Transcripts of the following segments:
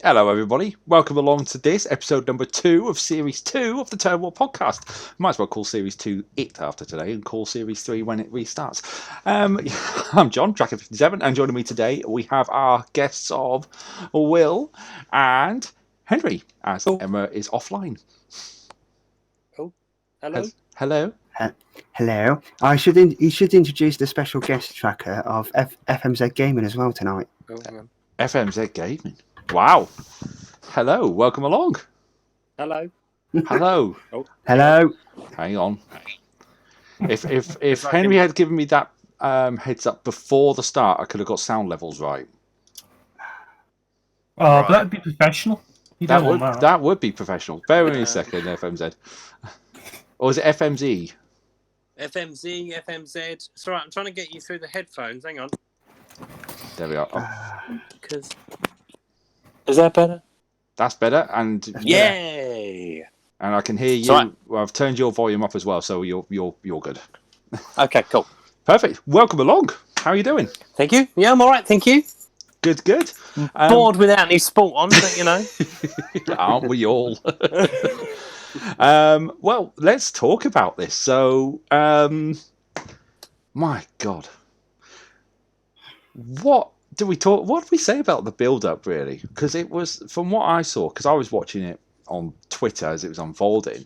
Hello, everybody. Welcome along to this episode number 2 of Series 2 of the Turn War podcast. Might as well call Series 2 it after today and call Series 3 when it restarts. I'm John, Tracker57, and joining me today we have our guests of Will and Henry, as Emma is offline. Oh, hello. Hello. Hello. You should introduce the special guest tracker of FMZ Gaming as well tonight. FMZ Gaming. Wow. Hello. Welcome along. Hello. Hello. Oh, Hello. Hang on. If Henry had given me that heads up before the start, I could have got sound levels right. Oh, but that'd be professional. That would be professional. Bear with me a second, FMZ. Or is it FMZ? FMZ. It's all right. I'm trying to get you through the headphones. Hang on. There we are. Oh, Is that better? that's better. And Yay! And I can hear you. Right. Well, I've turned your volume up as well, so you're good. Okay, cool. Perfect. Welcome along. How are you doing? Thank you. Yeah, I'm all right. Thank you. Good. Bored without any sport on, but you know. Aren't we all? Well, let's talk about this. So, my God, what did we say about the build-up, really? Because it was, from what I saw, because I was watching it on Twitter as it was unfolding,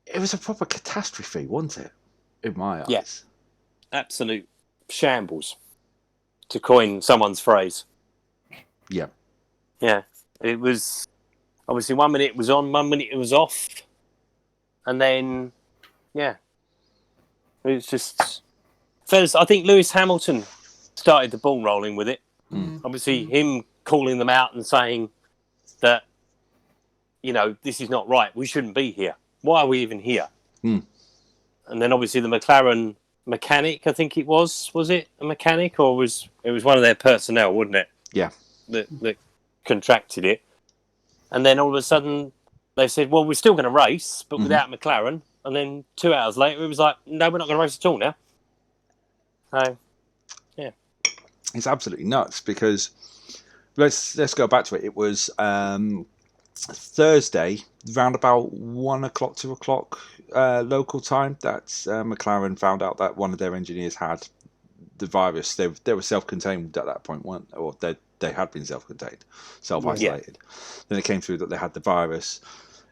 it was a proper catastrophe, wasn't it? In my eyes. Yes. Absolute shambles, to coin someone's phrase. Yeah. Yeah. It was obviously 1 minute it was on, 1 minute it was off, and then it was just. First, I think Lewis Hamilton started the ball rolling with it. Obviously, him calling them out and saying that, you know, this is not right. We shouldn't be here. Why are we even here? And then obviously the McLaren mechanic, I think it was it a mechanic, or it was one of their personnel, wasn't it? Yeah. That contracted it. And then all of a sudden they said, well, we're still going to race, but without McLaren. And then 2 hours later, it was like, no, we're not going to race at all now. So, yeah. It's absolutely nuts because let's go back to it. It was Thursday, round about 1 o'clock, 2 o'clock local time, that McLaren found out that one of their engineers had the virus. They were self-contained at that point, weren't they? Or they had been self-contained, self-isolated. Yeah. Then it came through that they had the virus,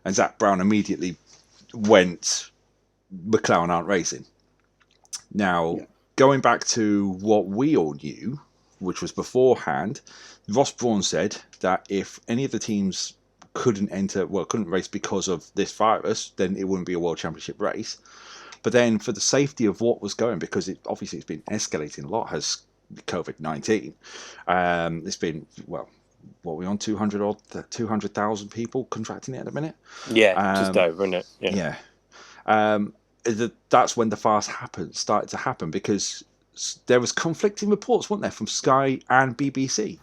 and Zach Brown immediately went, McLaren aren't racing. Now, going back to what we all knew, which was beforehand, Ross Brawn said that if any of the teams couldn't race because of this virus, then it wouldn't be a World Championship race. But then for the safety of what was going, because it's been escalating a lot, has COVID-19. It's been, what are we on, 200,000 people contracting it at the minute? Yeah, just over, isn't it? Yeah. That's when the fast started to happen, because there was conflicting reports, weren't there, from Sky and BBC?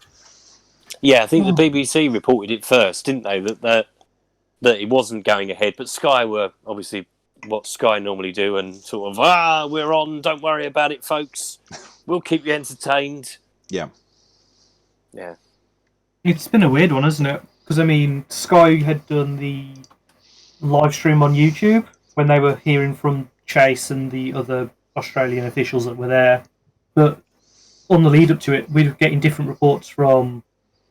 Yeah, I think the BBC reported it first, didn't they? That it wasn't going ahead, but Sky were obviously what Sky normally do, and sort of, we're on, don't worry about it, folks. We'll keep you entertained. Yeah. Yeah. It's been a weird one, hasn't it? Because, I mean, Sky had done the live stream on YouTube when they were hearing from Chase and the other Australian officials that were there. But on the lead up to it, we were getting different reports from,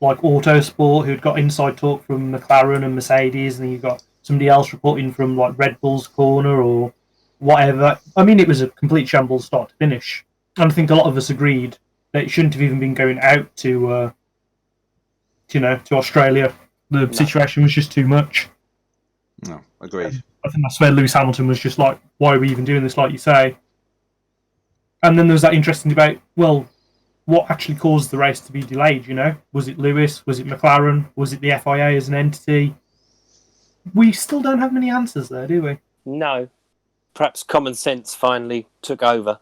like, Autosport, who'd got inside talk from McLaren and Mercedes, and then you got somebody else reporting from, like, Red Bull's corner or whatever. I mean, it was a complete shambles start to finish. And I think a lot of us agreed that it shouldn't have even been going out to Australia. The situation was just too much. No, agreed. I think that's where Lewis Hamilton was just like, why are we even doing this, like you say? And then there was that interesting debate, well, what actually caused the race to be delayed, you know? Was it Lewis? Was it McLaren? Was it the FIA as an entity? We still don't have many answers there, do we? No. Perhaps common sense finally took over.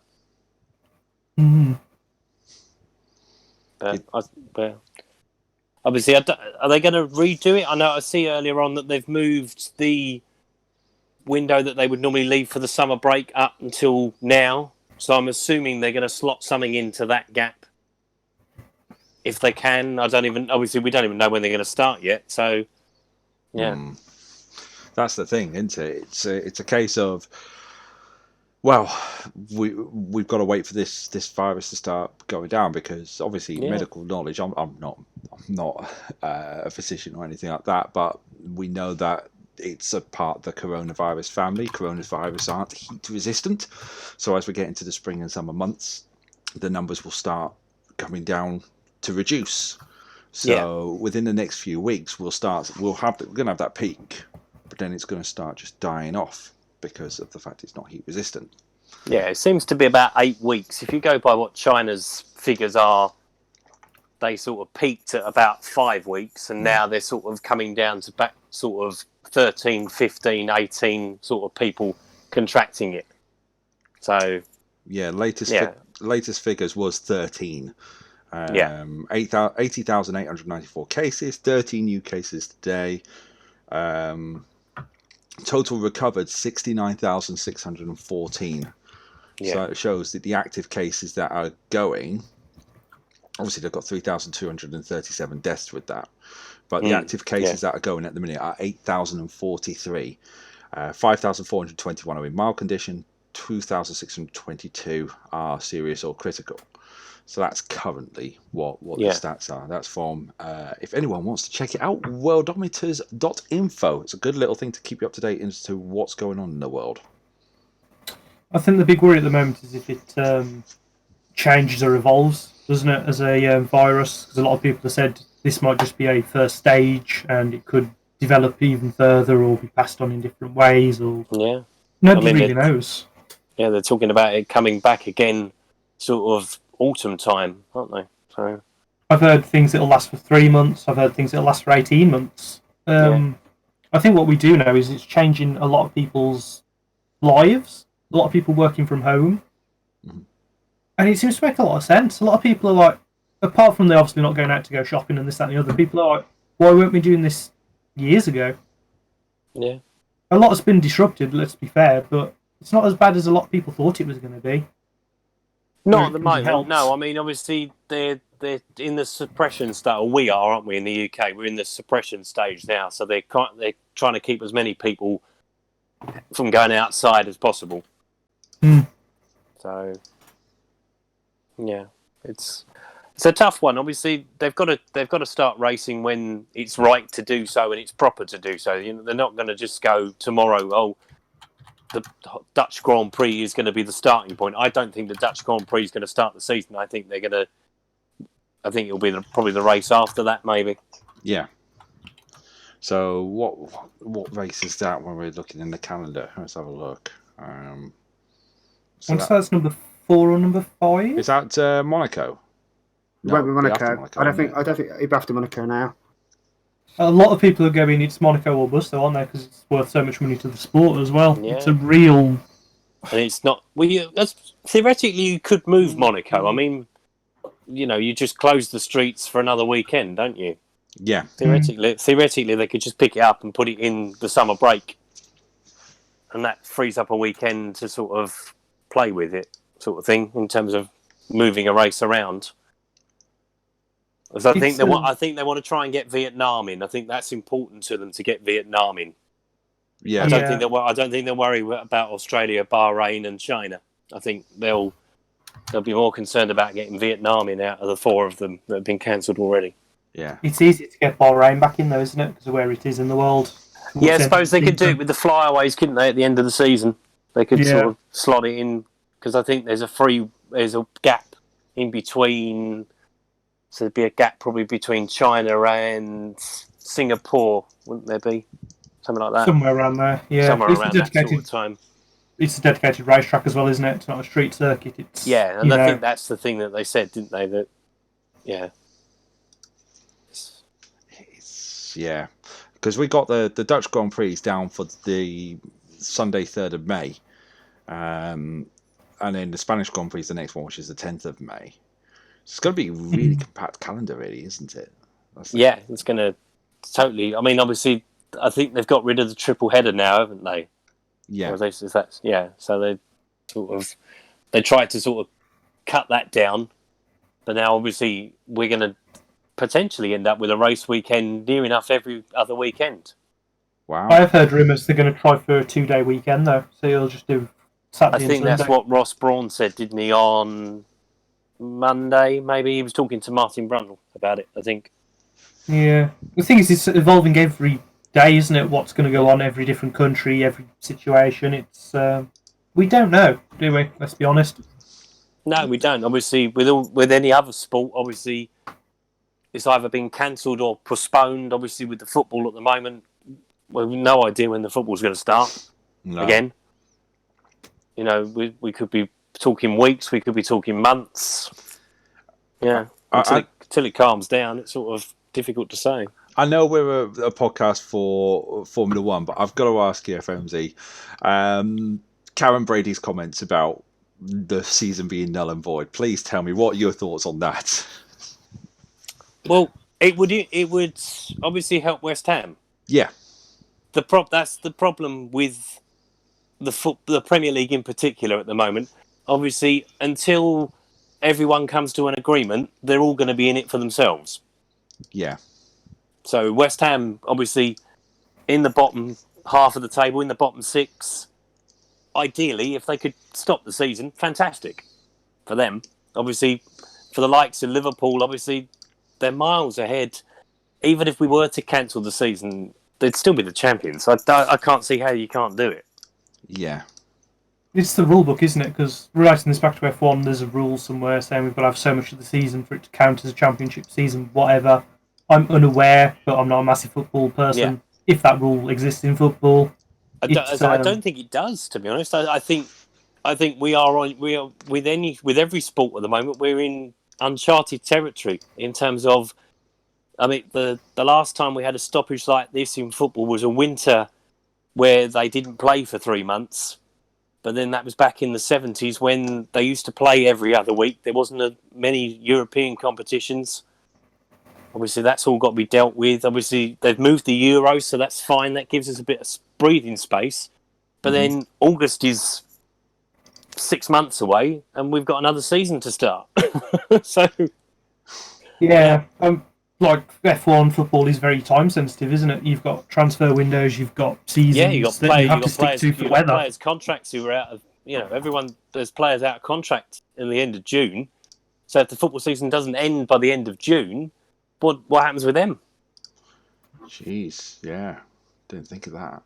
Mm-hmm. But obviously, are they going to redo it? I know I see earlier on that they've moved the window that they would normally leave for the summer break up until now. So I'm assuming they're going to slot something into that gap. if they can. Obviously, we don't even know when they're going to start yet. So, yeah. That's the thing, isn't it? It's a case of, well, we've got to wait for this virus to start going down, because obviously medical knowledge. I'm not a physician or anything like that, but we know that it's a part of the coronavirus family. Coronavirus aren't heat resistant, so as we get into the spring and summer months, the numbers will start coming down to reduce. So within the next few weeks, we're going to have that peak, but then it's going to start just dying off because of the fact it's not heat resistant. Yeah, it seems to be about 8 weeks. If you go by what China's figures are, they sort of peaked at about 5 weeks, and now they're sort of coming down to back sort of 13, 15, 18 sort of people contracting it. So latest figures was 13. 80,894 cases, 13 new cases today. Total recovered 69,614. So it shows that the active cases that are going, obviously they've got 3,237 deaths with that, but the active cases that are going at the minute are 8,043. 5,421 are in mild condition, 2,622 are serious or critical. So that's currently what the stats are. That's from, if anyone wants to check it out, worldometers.info. It's a good little thing to keep you up to date as to what's going on in the world. I think the big worry at the moment is if it changes or evolves, doesn't it, as a virus? Because a lot of people have said this might just be a first stage and it could develop even further or be passed on in different ways. Or nobody really knows. Yeah, they're talking about it coming back again, sort of autumn time, aren't they? So I've heard things that'll last for 3 months. I've heard things that'll last for 18 months. I think what we do know is it's changing a lot of people's lives. A lot of people working from home. And it seems to make a lot of sense. A lot of people are like, apart from they obviously not going out to go shopping and this, that and the other, people are like, why weren't we doing this years ago? Yeah. A lot has been disrupted, let's be fair, but it's not as bad as a lot of people thought it was going to be. Not at the moment, no. I mean, obviously, they're in the suppression stage. We are, aren't we, in the UK? We're in the suppression stage now, so they're trying to keep as many people from going outside as possible. So, yeah, it's a tough one. Obviously, they've got to start racing when it's right to do so and it's proper to do so. You know, they're not going to just go tomorrow. Oh, the Dutch Grand Prix is going to be the starting point. I don't think the Dutch Grand Prix is going to start the season. I think it'll be probably the race after that, maybe. Yeah. So what race is that when we're looking in the calendar? Let's have a look. That's number 4 or number 5? Is that Monaco? No, won't be Monaco. I don't think it'll be after Monaco now. A lot of people are going, it's Monaco or bust, though, aren't they? Because it's worth so much money to the sport as well. Yeah. It's a real... And it's not... Well, theoretically, you could move Monaco. I mean, you know, you just close the streets for another weekend, don't you? Yeah. Theoretically, they could just pick it up and put it in the summer break. And that frees up a weekend to sort of play with it, sort of thing, in terms of moving a race around. Because I think they want to try and get Vietnam in. I think that's important to them to get Vietnam in. Yeah. I don't think they'll worry about Australia, Bahrain, and China. I think they'll be more concerned about getting Vietnam in out of the 4 of them that have been cancelled already. Yeah. It's easy to get Bahrain back in, though, isn't it? Because of where it is in the world. Yeah, I suppose they could do it with the flyaways, couldn't they? At the end of the season, they could sort of slot it in, because I think there's a gap in between. So there'd be a gap probably between China and Singapore, wouldn't there be? Something like that. Somewhere around there, yeah. Somewhere around that sort of time. It's a dedicated racetrack as well, isn't it? It's not a street circuit. It's, I think that's the thing that they said, didn't they? That, yeah. Because we got the Dutch Grand Prix down for the Sunday, 3rd of May. And then the Spanish Grand Prix is the next one, which is the 10th of May. It's going to be a really compact calendar, really, isn't it? It's going to totally... I mean, obviously, I think they've got rid of the triple header now, haven't they? Yeah. So they tried to sort of cut that down. But now, obviously, we're going to potentially end up with a race weekend near enough every other weekend. Wow. I have heard rumours they're going to try for a 2-day weekend though, so you'll just do Saturday I think and Sunday. that's what Ross Brawn said, didn't he, on Monday? Maybe he was talking to Martin Brundle about it, I think. Yeah, the thing is, it's evolving every day, isn't it? What's going to go on every different country, every situation. It's we don't know, do we? Let's be honest. No, we don't. Obviously, with any other sport, obviously, it's either been cancelled or postponed. Obviously, with the football at the moment, we've no idea when the football's going to start again. You know, we could be talking weeks, we could be talking months. Yeah, until it calms down, it's sort of difficult to say. I know we're a podcast for Formula One, but I've got to ask you, FMZ, Karen Brady's comments about the season being null and void. Please tell me what are your thoughts on that. Well, it would obviously help West Ham. Yeah. That's the problem with the Premier League in particular at the moment. Obviously, until everyone comes to an agreement, they're all going to be in it for themselves. Yeah. So West Ham, obviously, in the bottom half of the table, in the bottom six. Ideally, if they could stop the season, fantastic for them. Obviously, for the likes of Liverpool, obviously, they're miles ahead. Even if we were to cancel the season, they'd still be the champions. I can't see how you can't do it. Yeah. It's the rule book, isn't it? Because relating this back to F1, there's a rule somewhere saying we've got to have so much of the season for it to count as a championship season, whatever. I'm unaware, but I'm not a massive football person. Yeah. If that rule exists in football, I don't think it does. To be honest, I think we are with every sport at the moment. We're in uncharted territory in terms of. I mean, the last time we had a stoppage like this in football was a winter where they didn't play for 3 months. But then that was back in the 70s when they used to play every other week. There wasn't many European competitions. Obviously, that's all got to be dealt with. Obviously, they've moved the Euro, so that's fine. That gives us a bit of breathing space. But then August is 6 months away, and we've got another season to start. So, yeah, like F1 football is very time sensitive, isn't it? You've got transfer windows, you've got seasons. Yeah, you've got players contracts who are out of. You know, there's players out of contract in the end of June. So if the football season doesn't end by the end of June, what happens with them? Jeez, yeah, didn't think of that.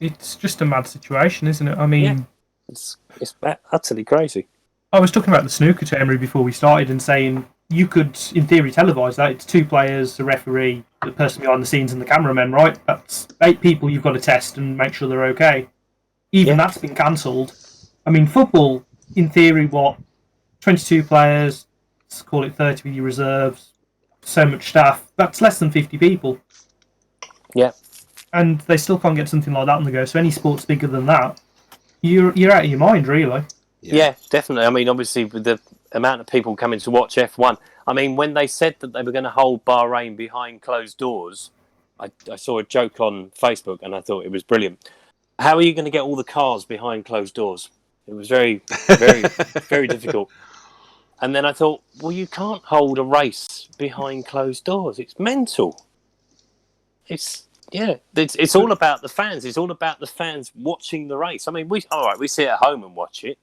It's just a mad situation, isn't it? I mean, it's utterly crazy. I was talking about the snooker to Emery before we started and saying you could, in theory, televise that. It's 2 players, the referee, the person behind the scenes, and the cameraman, right? That's 8 people you've got to test and make sure they're okay. Even that's been cancelled. I mean, football, in theory, 22 players, let's call it 30 with your reserves, so much staff. That's less than 50 people. Yeah. And they still can't get something like that on the go. So any sport's bigger than that, you're out of your mind, really. Yeah, definitely. I mean, obviously, with the amount of people coming to watch F1, I mean, when they said that they were going to hold Bahrain behind closed doors, I saw a joke on Facebook and I thought it was brilliant. How are you going to get all the cars behind closed doors? It was very, very, very difficult. And then I thought, well, you can't hold a race behind closed doors. It's mental. It's all about the fans. It's all about the fans watching the race. I mean, we sit at home and watch it,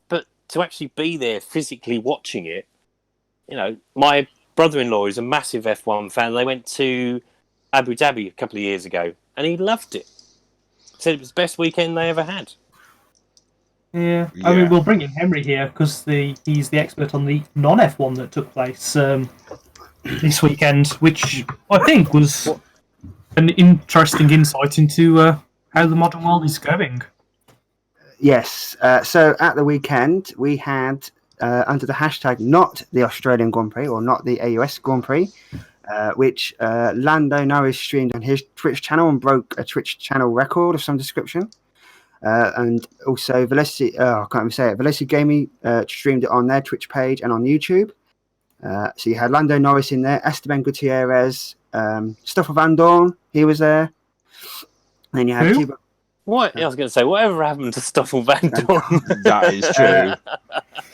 but to actually be there physically watching it, you know, my brother-in-law is a massive F1 fan. They went to Abu Dhabi a couple of years ago, and he loved it. Said it was the best weekend they ever had. Yeah. I mean, we'll bring in Henry here because he's the expert on the non-F1 that took place this weekend, which I think was an interesting insight into how the modern world is going. Yes. So at the weekend, we had, under the hashtag not the Australian Grand Prix or not the AUS Grand Prix, which Lando Norris streamed on his Twitch channel and broke a Twitch channel record of some description. And also Velocity, I can't even say it, Velocity Gaming streamed it on their Twitch page and on YouTube. So you had Lando Norris in there, Esteban Gutierrez, Stoffel Van Dorn, he was there. And then you had Thibaut. What? I was going to say, whatever happened to Stoffel Van Dorn? That is true.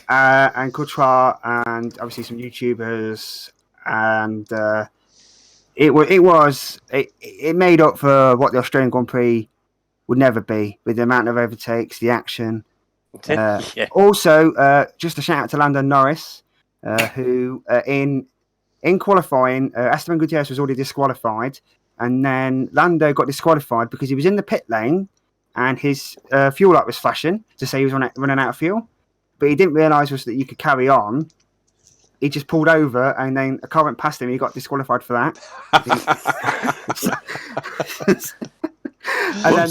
And Courtois, and obviously some YouTubers, and it made up for what the Australian Grand Prix would never be, with the amount of overtakes, the action. Yeah. Also, just a shout out to Lando Norris, who in qualifying, Esteban Gutierrez was already disqualified, and then Lando got disqualified because he was in the pit lane and his fuel light was flashing to say he was running out of fuel, but he didn't realise was that you could carry on. He just pulled over, and then a car went past him. And he got disqualified for that. And then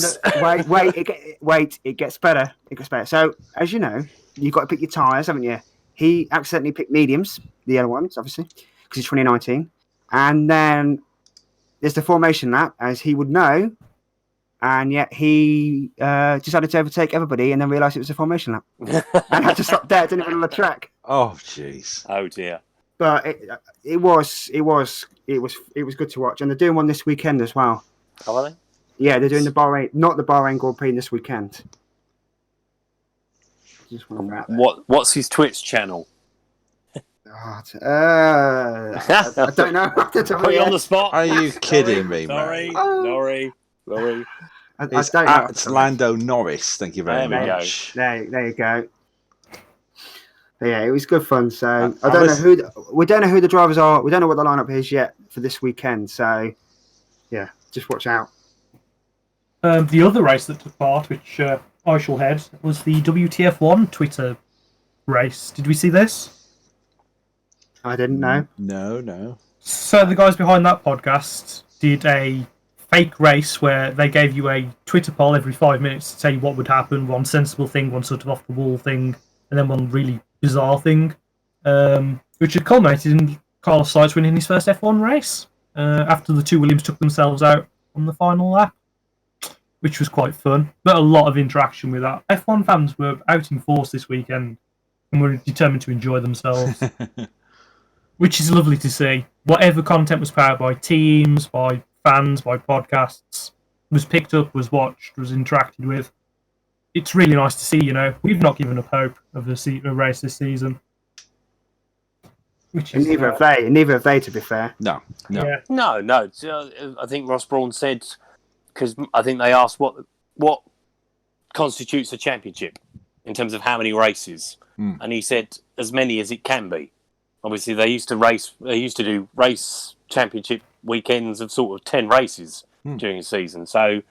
wait, it gets better. It gets better. So as you know, you've got to pick your tyres, haven't you? He accidentally picked mediums, the yellow ones, obviously, because it's 2019. And then there's the formation lap, as he would know, and yet he decided to overtake everybody, and then realised it was a formation lap, and had to stop there, didn't even on the track. Oh, jeez. Oh dear. But it was good to watch, and they're doing one this weekend as well. Oh, are they? Yeah, they're doing the Bahrain Grand Prix this weekend. What's his Twitch channel? God, I don't know. Put you on the spot. Are you kidding me, Sorry. mate? I It's don't know. at Lando Norris. Thank you very There we much. There you go. But yeah, it was good fun. So I don't know we don't know who the drivers are. We don't know what the lineup is yet for this weekend. So yeah, just watch out. The other race that took part, which I shall head, was the WTF1 Twitter race. Did we see this? I didn't know. No. So the guys behind that podcast did a fake race where they gave you a Twitter poll every 5 minutes to tell you what would happen, one sensible thing, one sort of off-the-wall thing, and then one really bizarre thing, which had culminated in Carlos Sainz winning his first F1 race after the two Williams took themselves out on the final lap, which was quite fun, but a lot of interaction with that. F1 fans were out in force this weekend and were determined to enjoy themselves, which is lovely to see. Whatever content was powered by teams, by fans, by podcasts, was picked up, was watched, was interacted with. It's really nice to see, we've not given up hope of a race this season. Which is, neither have they, to be fair. No. Yeah. No. I think Ross Brawn said, because I think they asked what constitutes a championship in terms of how many races, and he said as many as it can be. Obviously, they used to do race championship weekends of sort of 10 races during the season. So,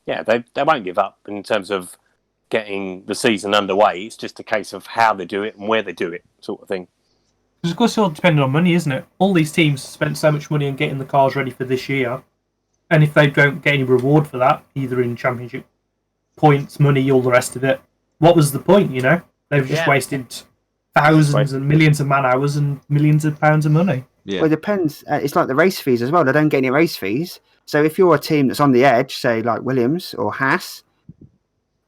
yeah, they won't give up in terms of getting the season underway. It's just a case of how they do it and where they do it, sort of thing. Because, of course, it's all dependent on money, isn't it? All these teams spent so much money on getting the cars ready for this year, and if they don't get any reward for that, either in championship points, money, all the rest of it, what was the point, They've just wasted thousands and millions of man hours and millions of pounds of money. Yeah. Well, it depends. It's like the race fees as well. They don't get any race fees. So if you're a team that's on the edge, say like Williams or Haas,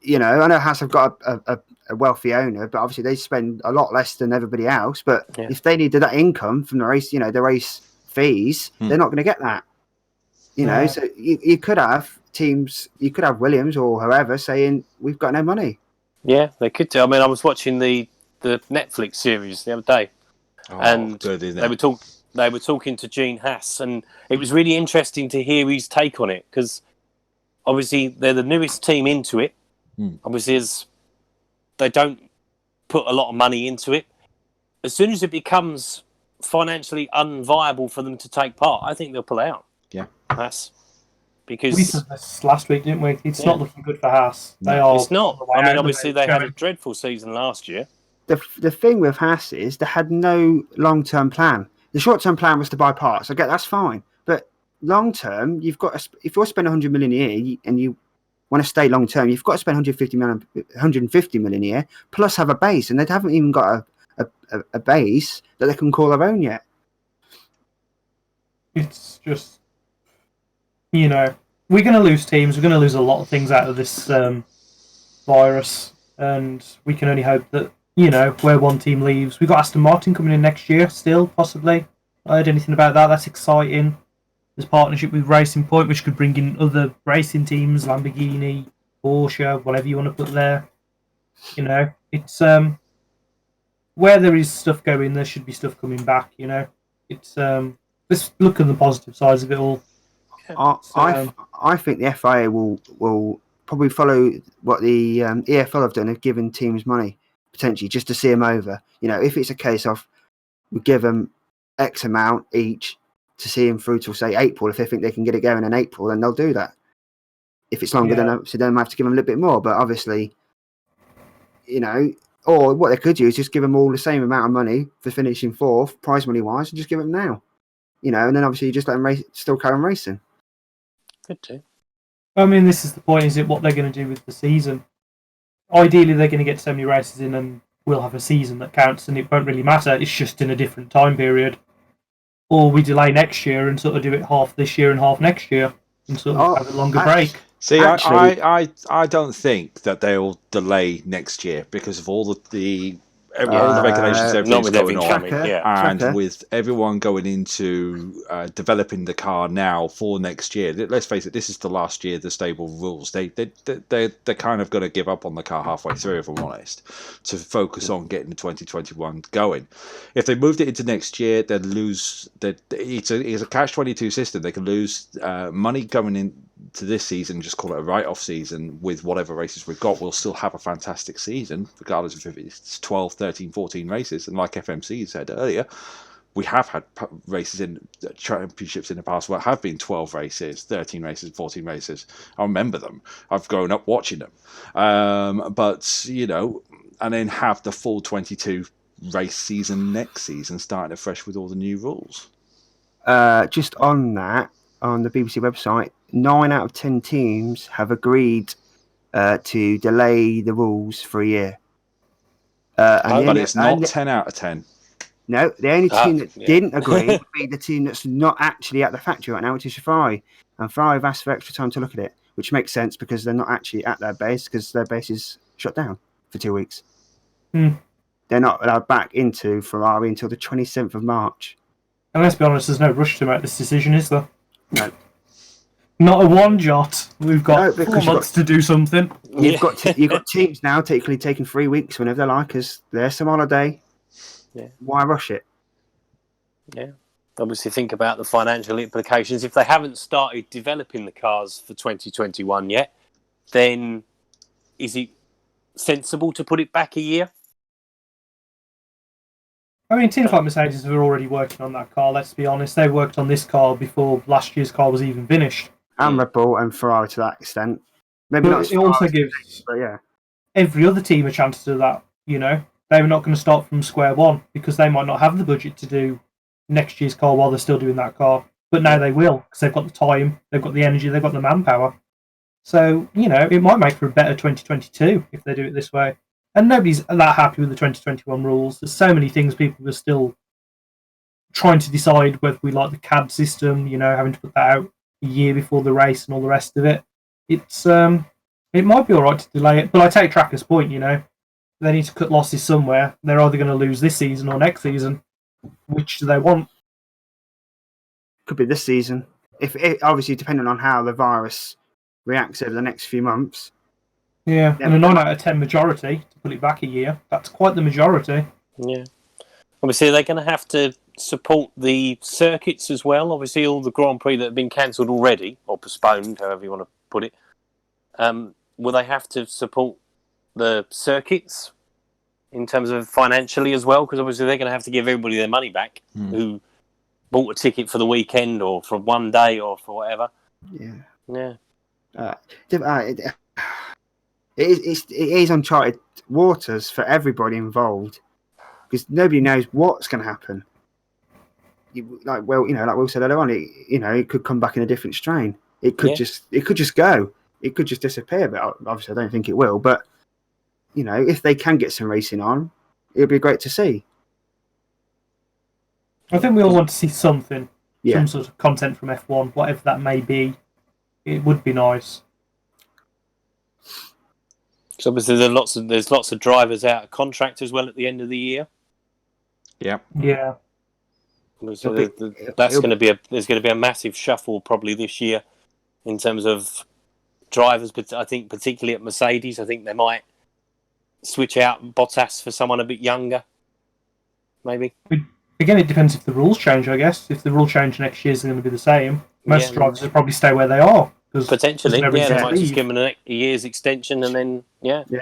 I know Haas have got a wealthy owner, but obviously they spend a lot less than everybody else. But if they needed that income from the race, the race fees, they're not going to get that. So you could have teams, you could have Williams or whoever saying, we've got no money. Yeah, they could do. I mean, I was watching the Netflix series the other day, and good, isn't they were talking to Gene Haas, and it was really interesting to hear his take on it, because obviously they're the newest team into it. Obviously, as they don't put a lot of money into it, as soon as it becomes financially unviable for them to take part, I think they'll pull out. Yeah, Haas. Because we said this last week, didn't we? It's not looking good for Haas. It's not. I mean, obviously they had a dreadful season last year. The thing with Haas is they had no long-term plan. The short-term plan was to buy parts. I get that's fine, but long-term, you've got if you're spending 100 million a year and you want to stay long-term, you've got to spend 150 million a year plus have a base, and they haven't even got a base that they can call their own yet. It's just, we're going to lose teams. We're going to lose a lot of things out of this virus, and we can only hope that, where one team leaves. We've got Aston Martin coming in next year still, possibly. I heard anything about that. That's exciting. There's partnership with Racing Point, which could bring in other racing teams, Lamborghini, Porsche, whatever you want to put there. It's where there is stuff going, there should be stuff coming back. It's let's look at the positive sides of it all. I think the FIA will probably follow what the EFL have done, of giving teams money potentially just to see them over. You know, if it's a case of we give them X amount each to see them through till say April, if they think they can get it going in April, then they'll do that. If it's longer, then obviously they have to give them a little bit more. But obviously, you know, or what they could do is just give them all the same amount of money for finishing fourth, prize money wise, and just give them now. You know, and then obviously you just let them still carry on racing. Good too. I mean, this is the point, is it what they're going to do with the season? Ideally, they're going to get so many races in and we'll have a season that counts and it won't really matter. It's just in a different time period. Or we delay next year and sort of do it half this year and half next year and sort of have a longer break. See, I don't think that they'll delay next year because of all the regulations everything's going on, and with everyone going into developing the car now for next year. Let's face it, this is the last year of the stable rules. They're kind of going to give up on the car halfway through, if I'm honest, to focus on getting the 2021 going. If they moved it into next year, they'd lose. It's a catch-22 system. They can lose money going into this season, just call it a write-off season with whatever races we've got. We'll still have a fantastic season, regardless of if it's 12, 13, 14 races. And like FMC said earlier, we have had races in championships in the past where have been 12 races, 13 races, 14 races. I remember them. I've grown up watching them. But, you know, and then have the full 22 race season next season, starting afresh with all the new rules. Just on that, on the BBC website, 9 out of 10 teams have agreed to delay the rules for a year. But it's not 10 out of 10. No, the only team that didn't agree would be the team that's not actually at the factory right now, which is Ferrari. And Ferrari have asked for extra time to look at it, which makes sense because they're not actually at their base because their base is shut down for 2 weeks. They're not allowed back into Ferrari until the 27th of March. And let's be honest, there's no rush to make this decision, is there? No. Not a one jot. We've got 4 months to do something. You've got teams now technically taking 3 weeks whenever they like, because there's some holiday. Yeah. Why rush it? Yeah. Obviously, think about the financial implications. If they haven't started developing the cars for 2021 yet, then is it sensible to put it back a year? I mean, teams like Mercedes are already working on that car, let's be honest. They worked on this car before last year's car was even finished. And Red Bull and Ferrari to that extent. Maybe not. It also gives every other team a chance to do that, you know. They're not going to start from square one because they might not have the budget to do next year's car while they're still doing that car. But now they will because they've got the time, they've got the energy, they've got the manpower. So, you know, it might make for a better 2022 if they do it this way. And nobody's that happy with the 2021 rules. There's so many things people are still trying to decide whether we like the CAD system, you know, having to put that out a year before the race and all the rest of it. It's it might be all right to delay it, but I take Tracker's point, you know. They need to cut losses somewhere. They're either going to lose this season or next season. Which do they want? Could be this season. If it, obviously, depending on how the virus reacts over the next few months. Yeah, and a 9 out of 10 majority, to put it back a year, that's quite the majority. Yeah. Obviously, they're going to have to support the circuits as well. Obviously, all the Grand Prix that have been cancelled already, or postponed, however you want to put it, will they have to support the circuits in terms of financially as well? Because obviously they're going to have to give everybody their money back who bought a ticket for the weekend or for one day or for whatever. Yeah. It is uncharted waters for everybody involved because nobody knows what's going to happen. Like Will said earlier on, it could come back in a different strain. It could just go. It could just disappear. But obviously, I don't think it will. But if they can get some racing on, it'll be great to see. I think we all want to see something, some sort of content from F1, whatever that may be. It would be nice. So obviously there's lots of drivers out of contract as well at the end of the year. Yeah. So there's going to be a massive shuffle probably this year in terms of drivers, but I think particularly at Mercedes, I think they might switch out Bottas for someone a bit younger, maybe. Again, it depends if the rules change, I guess. If the rule change next year is going to be the same, most Yeah. drivers will probably stay where they are. Potentially, no yeah, reason they to might just leave. give them a year's extension and then, yeah. Yeah.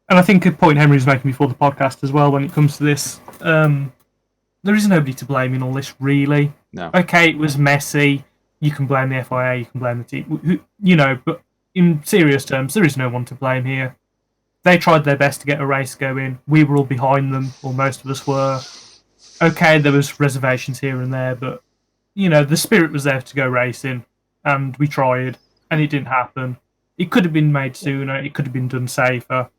And I think a point Henry was making before the podcast as well when it comes to this, there is nobody to blame in all this, really. No. Okay, it was messy. You can blame the FIA, you can blame the team. You know, but in serious terms, there is no one to blame here. They tried their best to get a race going. We were all behind them, or most of us were. Okay, there was reservations here and there, but, you know, the spirit was there to go racing, and we tried, and it didn't happen. It could have been made sooner, it could have been done safer,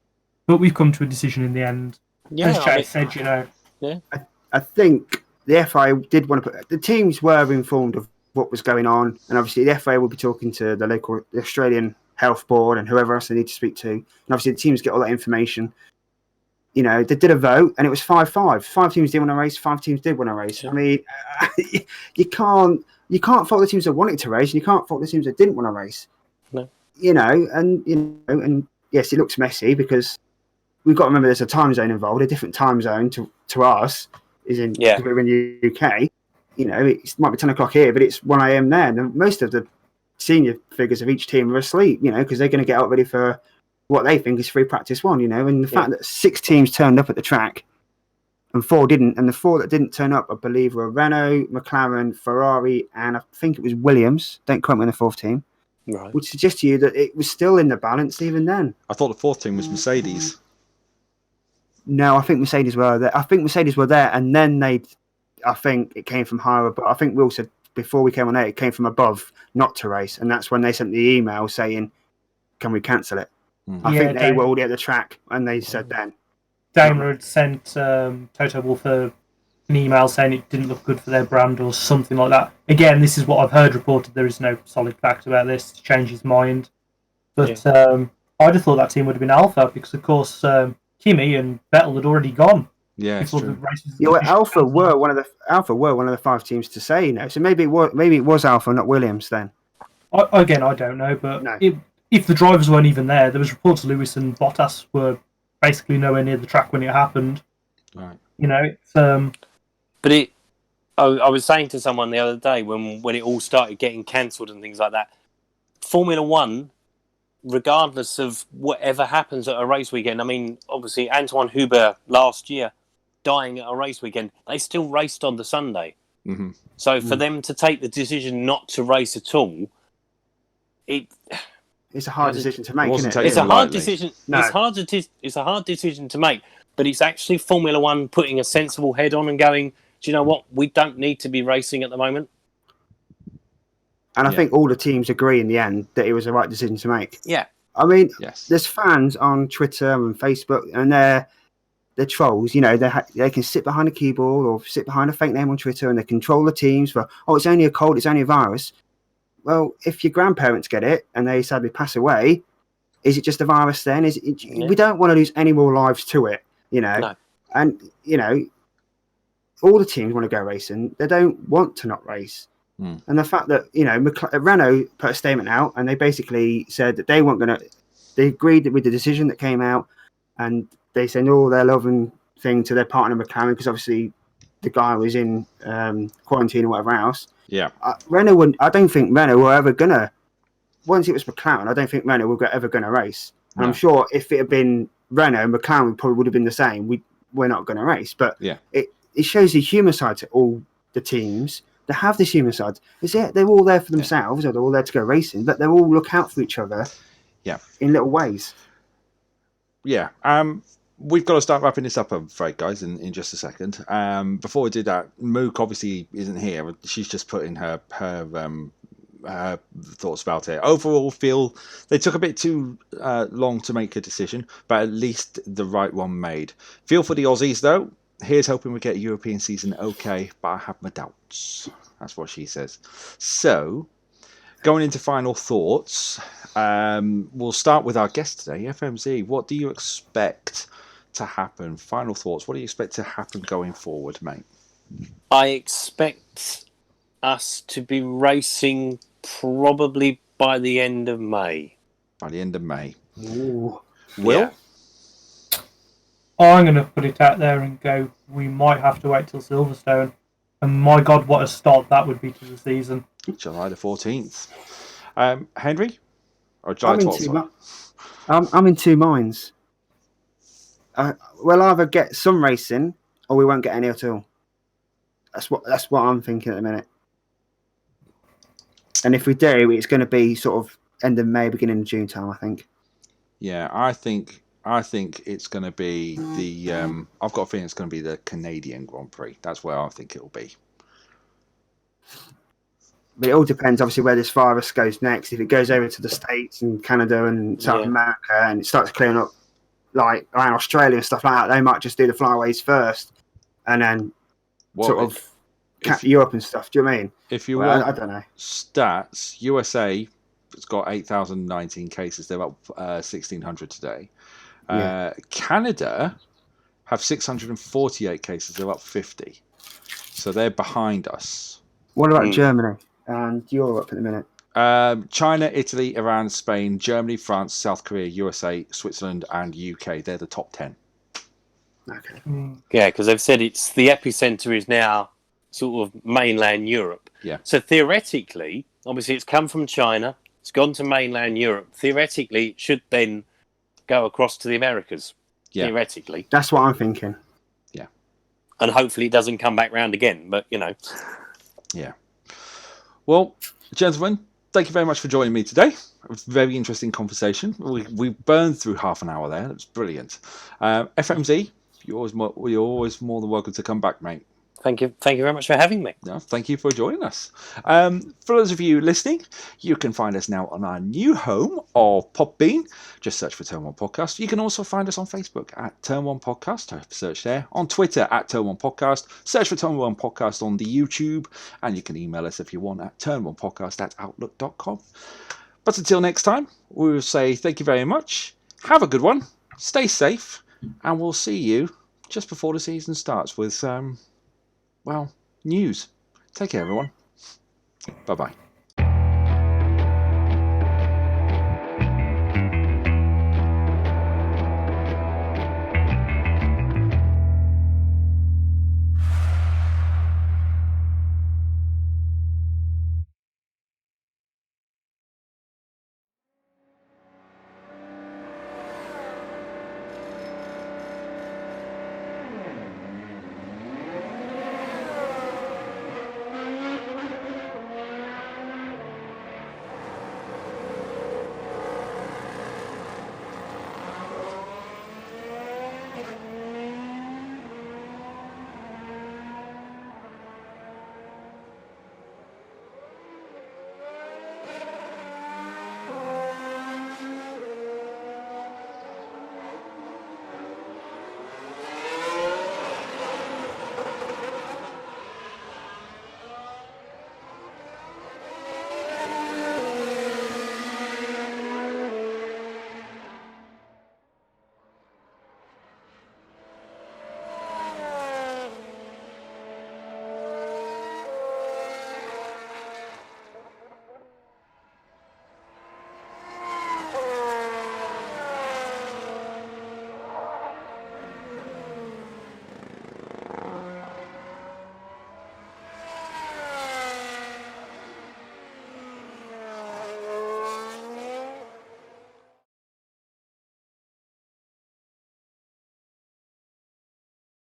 but we've come to a decision in the end. Yeah, As Chase said, you know. I think the FIA did want to put the teams were informed of what was going on, and obviously the FIA will be talking to the Australian Health Board and whoever else they need to speak to, and obviously the teams get all that information. You know, they did a vote, and it was 5-5. 5 teams didn't want to race, 5 teams did want to race. Yeah. I mean, you can't fault the teams that wanted to race, and you can't fault the teams that didn't want to race. No. And yes, it looks messy because we've got to remember there's a time zone involved, a different time zone to us. Because we're in the UK. You know, it might be 10 o'clock here, but it's 1 a.m. there. And most of the senior figures of each team are asleep, you know, because they're going to get out ready for what they think is free practice 1, you know. And the fact that 6 teams turned up at the track and 4 didn't, and the 4 that didn't turn up, I believe, were Renault, McLaren, Ferrari, and I think it was Williams. Don't quote me on the 4th team. Right. Which suggests to you that it was still in the balance even then. I thought the 4th team was Mercedes. No, I think Mercedes were there. And then I think it came from higher, but I think Will said before we came on air, it came from above not to race. And that's when they sent the email saying, can we cancel it? I think they were already at the track and they said then. Daimler had sent Toto Wolff an email saying it didn't look good for their brand or something like that. Again, this is what I've heard reported. There is no solid fact about this to change his mind. But I'd have thought that team would have been Alpha because, of course, Kimi and Vettel had already gone. Yeah, it's true. Alpha were one of the 5 teams to say, you know. So maybe it was Alpha, not Williams then. I don't know, but if the drivers weren't even there was reports Lewis and Bottas were basically nowhere near the track when it happened. Right. You know, it's But I was saying to someone the other day when it all started getting cancelled and things like that, Formula One, regardless of whatever happens at a race weekend, I mean, obviously Antoine Hubert last year dying at a race weekend, they still raced on the Sunday. Mm-hmm. So for them to take the decision not to race at all, it's a hard decision to make, isn't it? It's a hard decision. No. It's a hard decision to make, but it's actually Formula One putting a sensible head on and going, do you know what? We don't need to be racing at the moment. And I think all the teams agree in the end that it was the right decision to make. Yeah. I mean, Yes. There's fans on Twitter and Facebook, and they're trolls. You know, they can sit behind a keyboard or sit behind a fake name on Twitter, and they control the teams for, it's only a cold, it's only a virus. Well, if your grandparents get it and they sadly pass away, is it just a virus then? We don't want to lose any more lives to it, you know. No. And, you know, all the teams want to go racing. They don't want to not race. And the fact that, you know, Renault put a statement out and they basically said that they weren't going to, they agreed with the decision that came out, and they send all their loving thing to their partner McLaren because obviously the guy was in quarantine or whatever else. Yeah. I don't think Renault were ever going to, once it was McLaren, I don't think Renault were ever going to race. And I'm sure if it had been Renault, McLaren probably would have been the same. We're not going to race. But it shows the human side to all the teams. They have this human side. They're all there for themselves, or they're all there to go racing, but they all look out for each other in little ways. Yeah. We've got to start wrapping this up, I'm afraid, guys, in just a second. Before we do that, Mook obviously isn't here. She's just put in her thoughts about it. Overall, feel they took a bit too long to make a decision, but at least the right one made. Feel for the Aussies, though. Here's hoping we get a European season okay, but I have my doubts. That's what she says. So, going into final thoughts, we'll start with our guest today, FMZ. What do you expect to happen? Final thoughts. What do you expect to happen going forward, mate? I expect us to be racing probably by the end of May. By the end of May. Ooh. Will? I'm going to put it out there and go, we might have to wait till Silverstone. And my God, what a start that would be to the season. July the 14th. Henry? Or July I'm in 12th, two. sorry. I'm in two minds. We'll either get some racing or we won't get any at all. That's what I'm thinking at the minute. And if we do, it's going to be sort of end of May, beginning of June time, I think. Yeah, I think it's going to be the. I've got a feeling it's going to be the Canadian Grand Prix. That's where I think it'll be. But it all depends, obviously, where this virus goes next. If it goes over to the States and Canada and South America and it starts clearing up, like around Australia and stuff like that, they might just do the flyaways first and then Europe and stuff. Do you know what I mean? If you want, I don't know. Stats, USA has got 8,019 cases. They're up 1,600 today. Canada have 648 cases. They're up 50. So they're behind us. What about Germany and Europe at the minute? China, Italy, Iran, Spain, Germany, France, South Korea, USA, Switzerland, and UK. They're the top 10. Okay. Yeah, because they've said it's the epicenter is now sort of mainland Europe. Yeah. So theoretically, obviously, it's come from China. It's gone to mainland Europe. Theoretically, it should then go across to the Americas. Yeah. Theoretically. That's what I'm thinking. Yeah. And hopefully it doesn't come back round again. But, you know. Yeah. Well, gentlemen, thank you very much for joining me today. It was a very interesting conversation. We burned through half an hour there. It was brilliant. FMZ, you're always more than welcome to come back, mate. Thank you very much for having me. No, thank you for joining us. For those of you listening, you can find us now on our new home of Podbean. Just search for Turn 1 Podcast. You can also find us on Facebook at Turn 1 Podcast. Search there. On Twitter at Turn 1 Podcast. Search for Turn 1 Podcast on the YouTube. And you can email us if you want at turn1podcast@outlook.com. But until next time, we will say thank you very much. Have a good one. Stay safe. And we'll see you just before the season starts with news. Take care, everyone. Bye-bye.